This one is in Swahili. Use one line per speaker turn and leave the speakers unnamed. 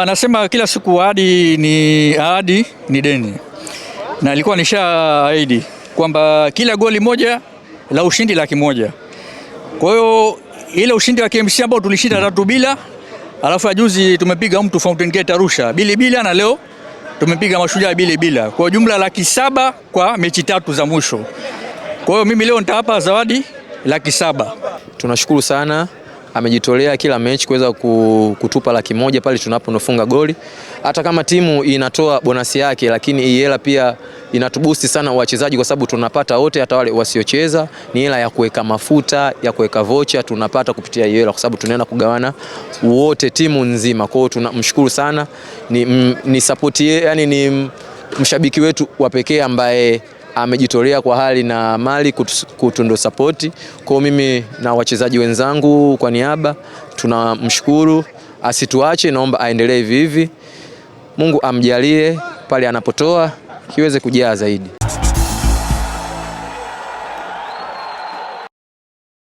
Nasema kila siku ahadi ni deni, na ilikuwa nishaahidi kwamba kila goli moja la ushindi $100,000. Kwa hiyo ile ushindi wa KMC ambao tulishinda 3-0, alafu juzi tumepiga mtu Fountain Gate Arusha 2-2, na leo tumepiga Mashujaa 2-2, kwa jumla $700,000 kwa mechi 3 za mwisho. Kwa hiyo mimi leo nitawapa zawadi $700,000.
Tunashukuru sana, amejitolea kila mechi kuweza kutupa $100,000 pale tunapofunga goli. Hata kama timu inatoa bonasi yake, lakini hii hela pia inatubusti sana wachezaji, kwa sababu tunapata wote, hata wale wasiocheza. Ni hela ya kuweka mafuta, ya kuweka vocha, tunapata kupitia hiyo hela, kwa sababu tunaenda kugawana wote, timu nzima. Kwa hiyo tunamshukuru sana, ni support, yani ni mshabiki wetu wa pekee ambaye amejitolea kwa hali na mali kutundo support. Kwa mimi na wachezaji wenzangu kwa niaba tunamshukuru, asituache, naomba aendelee hivi hivi. Mungu amjalie pale anapotoa kiweze kujaa zaidi.